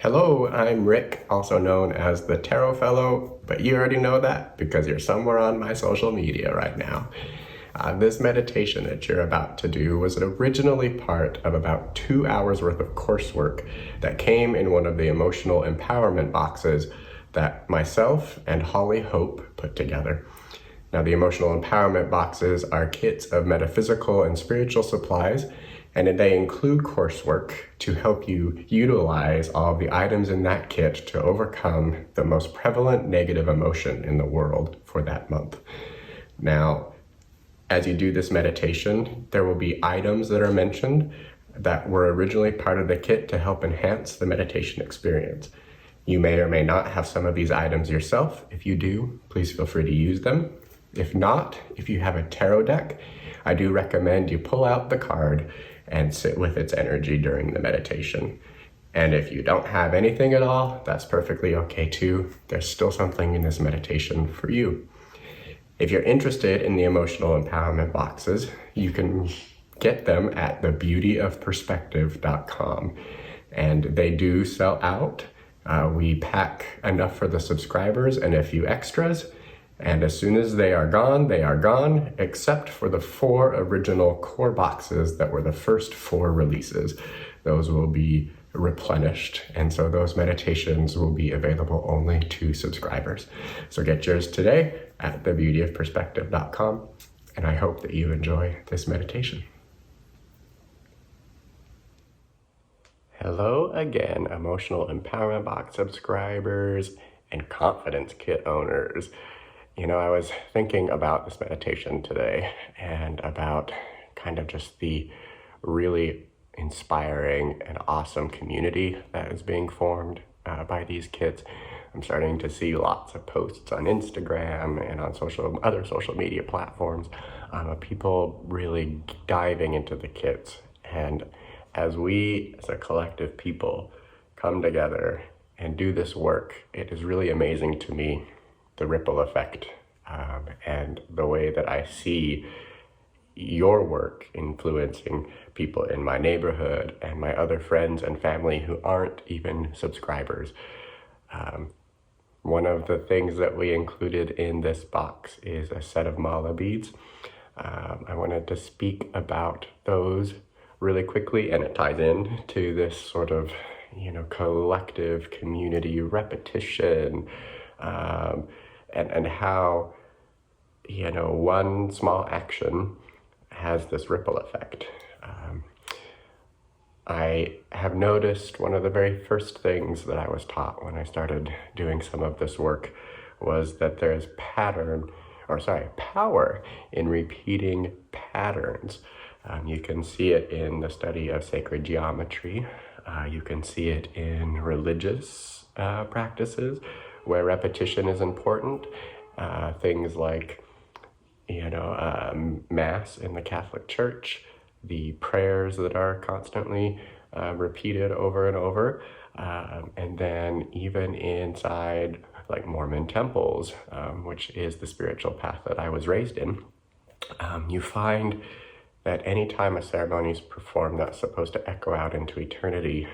Hello, I'm Rick, also known as the Tarot Fellow, but you already know that because you're somewhere on my social media right now. This meditation that you're about to do was originally part of about 2 hours worth of coursework that came in one of the emotional empowerment boxes that myself and Hollie Hope put together. Now, the emotional empowerment boxes are kits of metaphysical and spiritual supplies, and they include coursework to help you utilize all of the items in that kit to overcome the most prevalent negative emotion in the world for that month. Now, as you do this meditation, there will be items that are mentioned that were originally part of the kit to help enhance the meditation experience. You may or may not have some of these items yourself. If you do, please feel free to use them. If not, if you have a tarot deck, I do recommend you pull out the card and sit with its energy during the meditation. And if you don't have anything at all, that's perfectly okay too. There's still something in this meditation for you. If you're interested in the emotional empowerment boxes, you can get them at thebeautyofperspective.com. And they do sell out. We pack enough for the subscribers and a few extras. And as soon as they are gone, except for the 4 original core boxes that were the first 4 releases. Those will be replenished, and so those meditations will be available only to subscribers. So get yours today at thebeautyofperspective.com, and I hope that you enjoy this meditation. Hello again, emotional empowerment box subscribers and confidence kit owners. You know, I was thinking about this meditation today and about kind of just the really inspiring and awesome community that is being formed by these kits. I'm starting to see lots of posts on Instagram and on other social media platforms of people really diving into the kits. And as we, as a collective people, come together and do this work, it is really amazing to me the ripple effect and the way that I see your work influencing people in my neighborhood and my other friends and family who aren't even subscribers. One of the things that we included in this box is a set of mala beads. I wanted to speak about those really quickly, and it ties in to this sort of, collective community repetition, and how, one small action has this ripple effect. I have noticed one of the very first things that I was taught when I started doing some of this work was that there's power in repeating patterns. You can see it in the study of sacred geometry. You can see it in religious practices where repetition is important. Things like, Mass in the Catholic Church, the prayers that are constantly repeated over and over, and then even inside like Mormon temples, which is the spiritual path that I was raised in, you find that anytime a ceremony is performed that's supposed to echo out into eternity,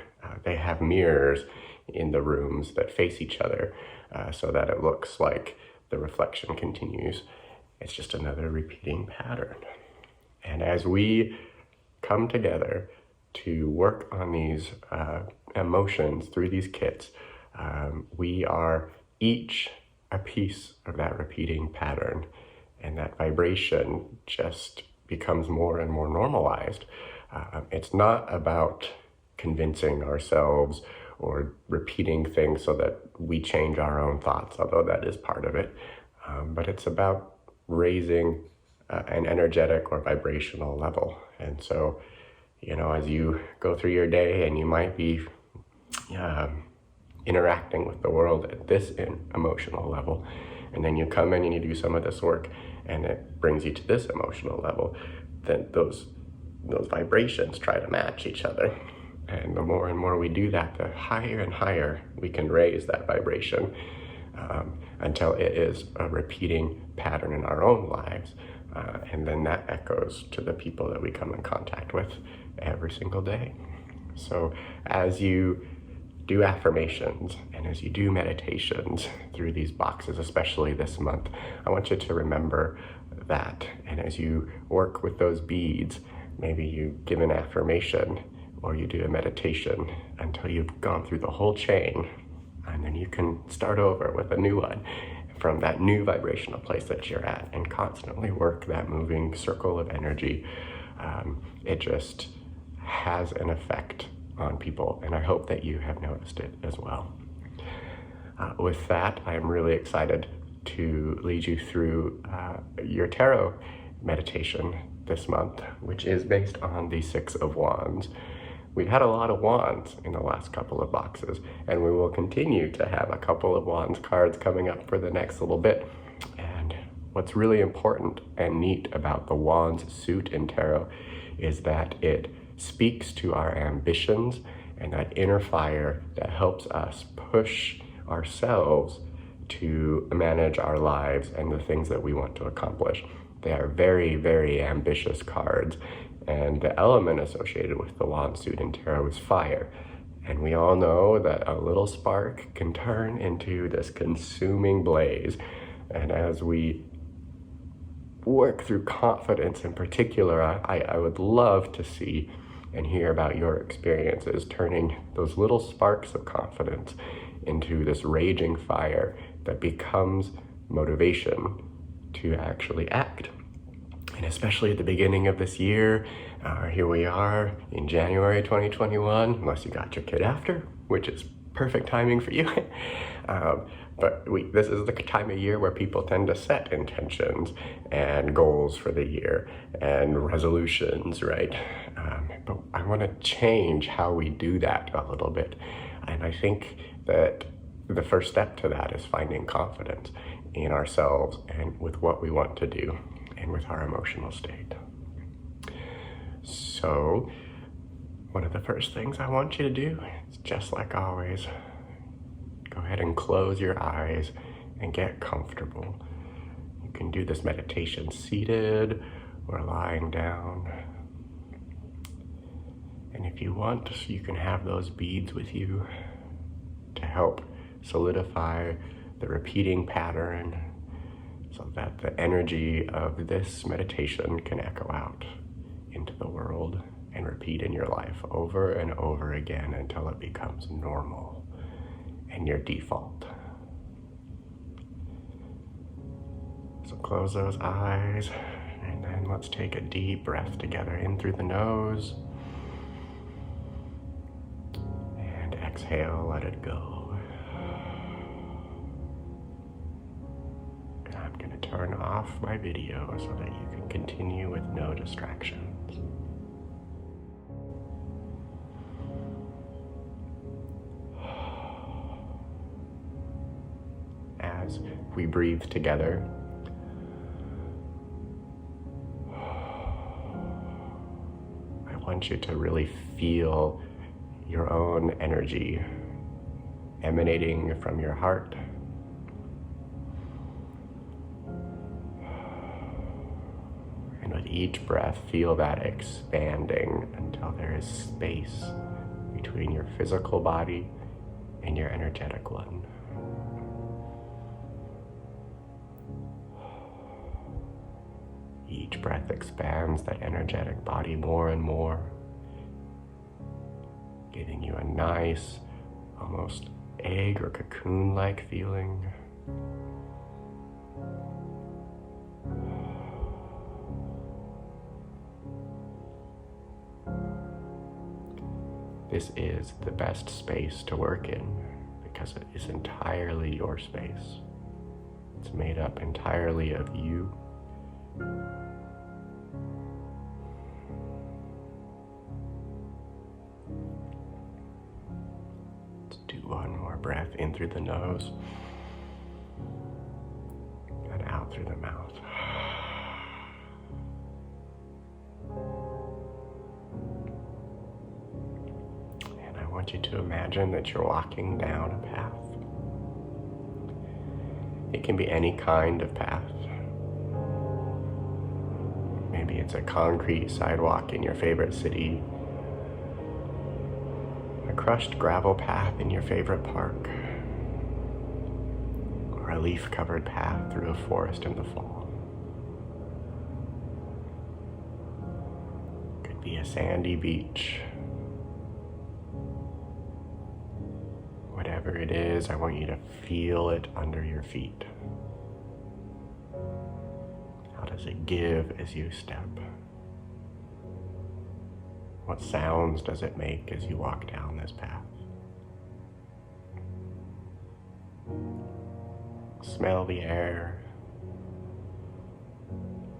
they have mirrors in the rooms that face each other so that it looks like the reflection continues. It's just another repeating pattern. And as we come together to work on these emotions through these kits, we are each a piece of that repeating pattern, and that vibration just becomes more and more normalized. It's not about convincing ourselves or repeating things so that we change our own thoughts, although that is part of it, but it's about raising an energetic or vibrational level. And so, as you go through your day and you might be interacting with the world at this emotional level, and then you come in and you do some of this work and it brings you to this emotional level, then those vibrations try to match each other. And the more and more we do that, the higher and higher we can raise that vibration until it is a repeating pattern in our own lives. And then that echoes to the people that we come in contact with every single day. So as you do affirmations, and as you do meditations through these boxes, especially this month, I want you to remember that. And as you work with those beads, maybe you give an affirmation or you do a meditation until you've gone through the whole chain, and then you can start over with a new one from that new vibrational place that you're at, and constantly work that moving circle of energy. It just has an effect on people, and I hope that you have noticed it as well. With that, I'm really excited to lead you through your tarot meditation this month, which is based on the Six of Wands. We've had a lot of wands in the last couple of boxes, and we will continue to have a couple of wands cards coming up for the next little bit. And what's really important and neat about the wands suit in tarot is that it speaks to our ambitions and that inner fire that helps us push ourselves to manage our lives and the things that we want to accomplish. They are very, very ambitious cards, and the element associated with the wand suit in tarot is fire. And we all know that a little spark can turn into this consuming blaze. And as we work through confidence in particular, I would love to see and hear about your experiences turning those little sparks of confidence into this raging fire that becomes motivation to actually act. And especially at the beginning of this year, here we are in January 2021, unless you got your kid after, which is perfect timing for you. But this is the time of year where people tend to set intentions and goals for the year and resolutions, right? But I want to change how we do that a little bit. And I think that the first step to that is finding confidence in ourselves and with what we want to do and with our emotional state. So one of the first things I want you to do is, just like always, go ahead and close your eyes and get comfortable. You can do this meditation seated or lying down. And if you want, you can have those beads with you to help solidify the repeating pattern so that the energy of this meditation can echo out into the world and repeat in your life over and over again until it becomes normal and your default. So close those eyes, and then let's take a deep breath together in through the nose, and exhale, let it go. And I'm going to turn off my video so that you can continue with no distractions. As we breathe together, I want you to really feel your own energy emanating from your heart. And with each breath, feel that expanding until there is space between your physical body and your energetic one. Each breath expands that energetic body more and more, giving you a nice, almost egg or cocoon-like feeling. This is the best space to work in because it is entirely your space. It's made up entirely of you. Let's do one more breath in through the nose and out through the mouth. And I want you to imagine that you're walking down a path. It can be any kind of path. Maybe it's a concrete sidewalk in your favorite city, a crushed gravel path in your favorite park, or a leaf-covered path through a forest in the fall. Could be a sandy beach. Whatever it is, I want you to feel it under your feet. How does it give as you step? What sounds does it make as you walk down this path? Smell the air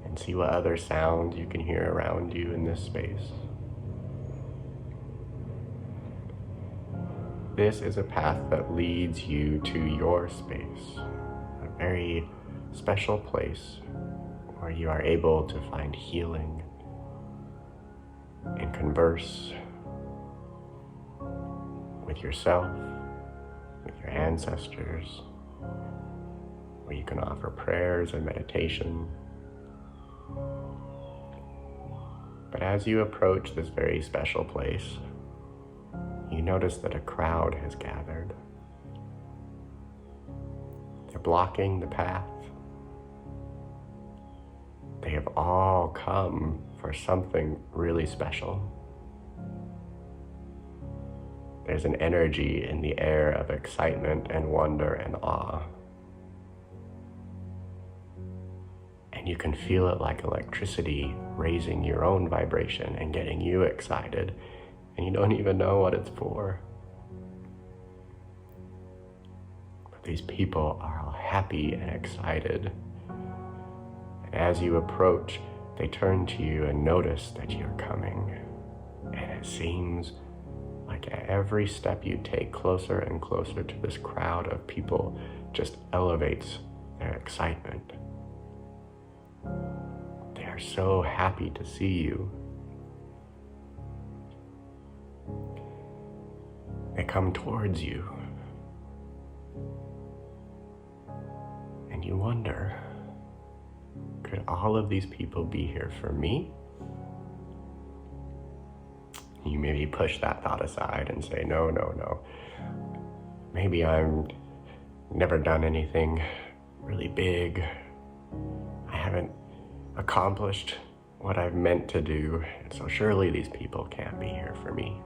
and see what other sounds you can hear around you in this space. This is a path that leads you to your space, a very special place where you are able to find healing and converse with yourself, with your ancestors, where you can offer prayers and meditation. But as you approach this very special place, you notice that a crowd has gathered. They're blocking the path. They have all come for something really special. There's an energy in the air of excitement and wonder and awe. And you can feel it like electricity raising your own vibration and getting you excited, and you don't even know what it's for. But these people are all happy and excited. And as you approach, they turn to you and notice that you're coming. And it seems like every step you take closer and closer to this crowd of people just elevates their excitement. They are so happy to see you. They come towards you. And you wonder, could all of these people be here for me? You maybe push that thought aside and say, no. Maybe I'm never done anything really big. I haven't accomplished what I've meant to do, and so surely these people can't be here for me.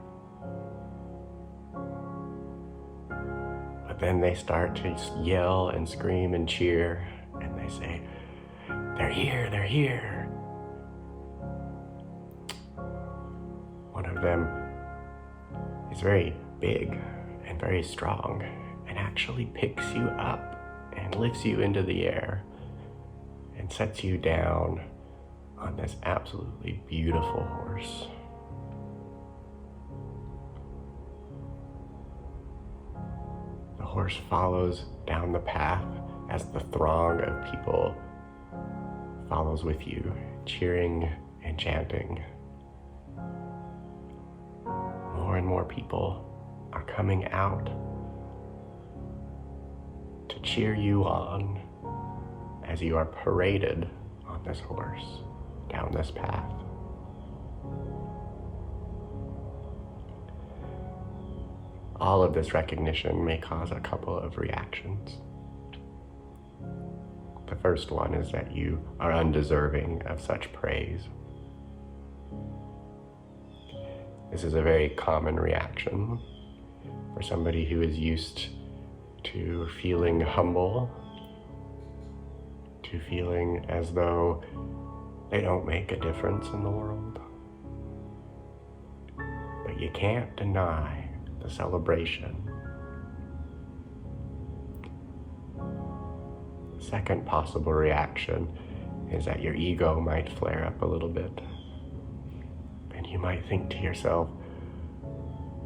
But then they start to yell and scream and cheer, and they say, they're here. One of them is very big and very strong and actually picks you up and lifts you into the air and sets you down on this absolutely beautiful horse. The horse follows down the path as the throng of people follows with you, cheering and chanting. More and more people are coming out to cheer you on as you are paraded on this horse down this path. All of this recognition may cause a couple of reactions. The first one is that you are undeserving of such praise. This is a very common reaction for somebody who is used to feeling humble, to feeling as though they don't make a difference in the world. But you can't deny the celebration. The second possible reaction is that your ego might flare up a little bit. And you might think to yourself,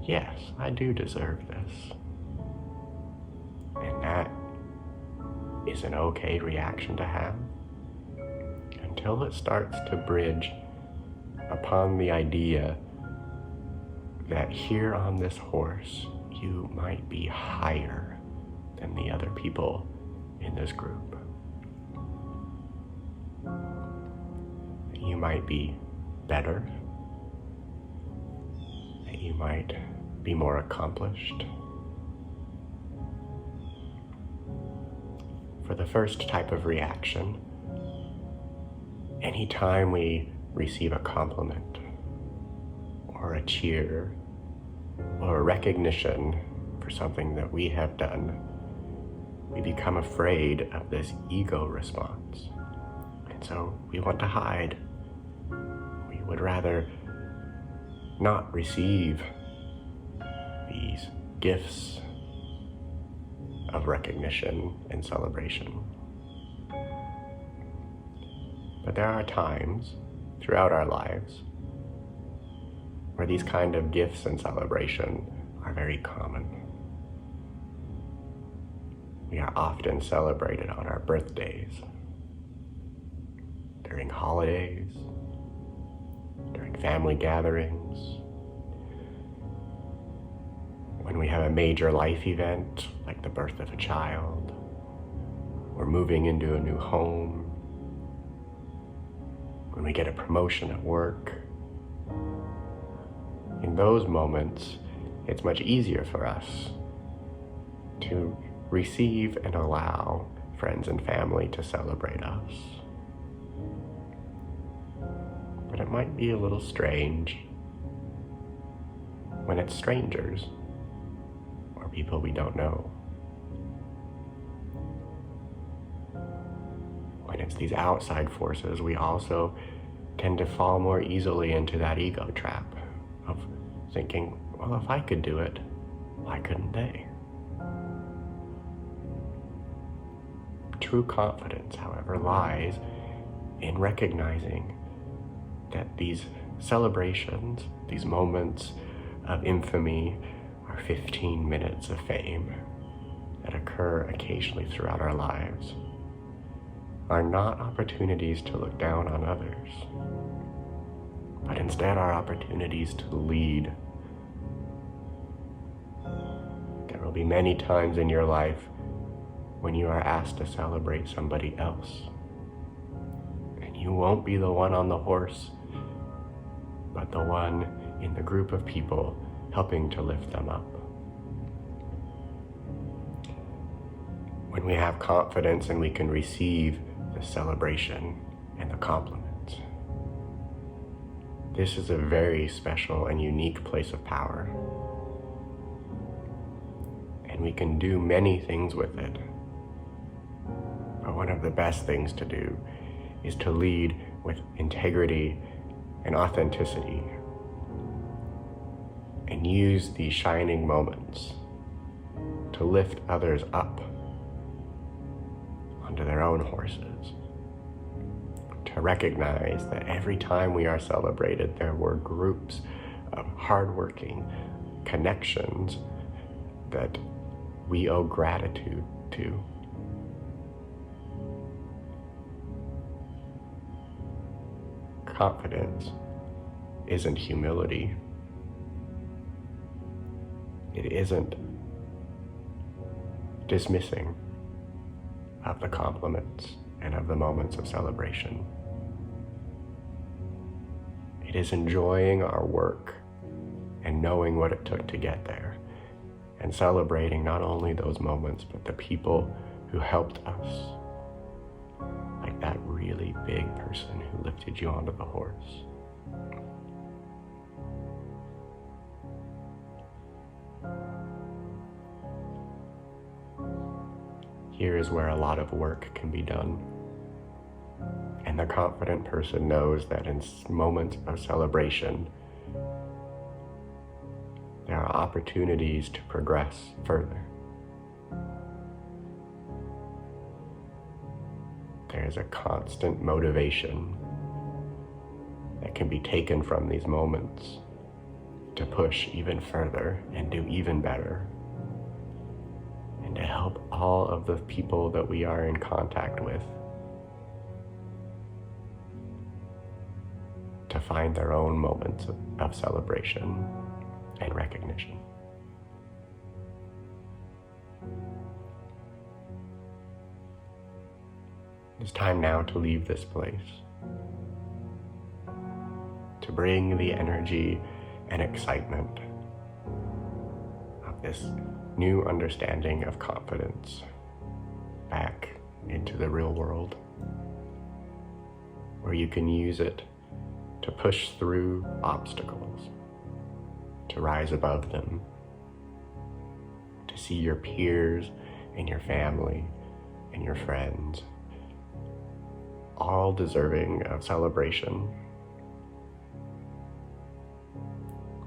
yes, I do deserve this. And that is an okay reaction to have until it starts to bridge upon the idea that here on this horse, you might be higher than the other people in this group. You might be better. You might be more accomplished. For the first type of reaction, anytime we receive a compliment or a cheer or a recognition for something that we have done, we become afraid of this ego response. And so we want to hide. We would rather not receive these gifts of recognition and celebration. But there are times throughout our lives where these kind of gifts and celebration are very common. We are often celebrated on our birthdays, during holidays, during family gatherings, when we have a major life event like the birth of a child, or moving into a new home, when we get a promotion at work. In those moments, it's much easier for us to receive and allow friends and family to celebrate us. But it might be a little strange when it's strangers or people we don't know. When it's these outside forces, we also tend to fall more easily into that ego trap of thinking, well, if I could do it, why couldn't they? True confidence, however, lies in recognizing that these celebrations, these moments of infamy, are 15 minutes of fame that occur occasionally throughout our lives, are not opportunities to look down on others, but instead are opportunities to lead. There will be many times in your life when you are asked to celebrate somebody else, and you won't be the one on the horse, but the one in the group of people helping to lift them up. When we have confidence and we can receive the celebration and the compliments, this is a very special and unique place of power. And we can do many things with it. But one of the best things to do is to lead with integrity and authenticity, and use these shining moments to lift others up onto their own horses, to recognize that every time we are celebrated, there were groups of hardworking connections that we owe gratitude to. Confidence isn't humility. It isn't dismissing of the compliments and of the moments of celebration. It is enjoying our work and knowing what it took to get there, and celebrating not only those moments, but the people who helped us, like that really big person who lifted you onto the horse. Here is where a lot of work can be done. And the confident person knows that in moments of celebration, there are opportunities to progress further. There is a constant motivation that can be taken from these moments to push even further and do even better, and to help all of the people that we are in contact with to find their own moments of celebration and recognition. It's time now to leave this place, to bring the energy and excitement this new understanding of confidence back into the real world, where you can use it to push through obstacles, to rise above them, to see your peers and your family and your friends all deserving of celebration,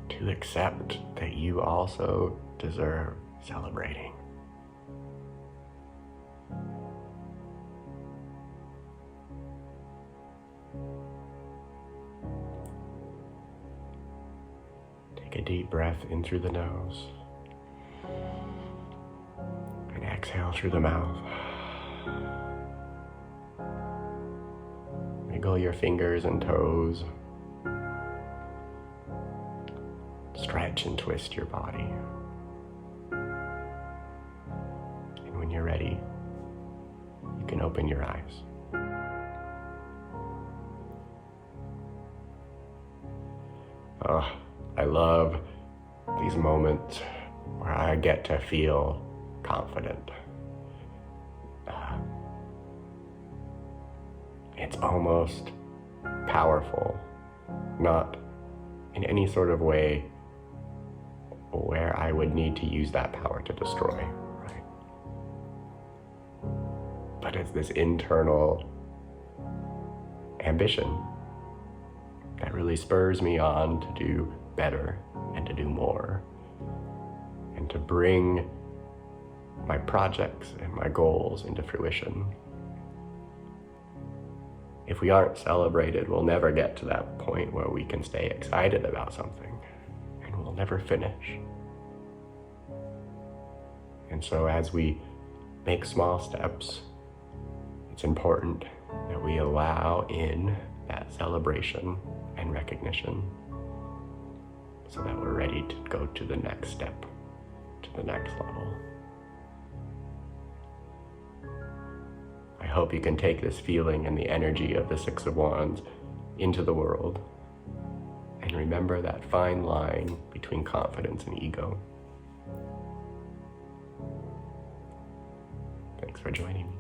to accept that you also deserve celebrating. Take a deep breath in through the nose and exhale through the mouth. Wiggle your fingers and toes. Stretch and twist your body. And when you're ready, you can open your eyes. Oh, I love these moments where I get to feel confident. It's almost powerful, not in any sort of way where I would need to use that power to destroy, right? But it's this internal ambition that really spurs me on to do better and to do more and to bring my projects and my goals into fruition. If we aren't celebrated, we'll never get to that point where we can stay excited about something, and we'll never finish. And so as we make small steps, it's important that we allow in that celebration and recognition so that we're ready to go to the next step, to the next level. I hope you can take this feeling and the energy of the Six of Wands into the world and remember that fine line between confidence and ego. Thanks for joining me.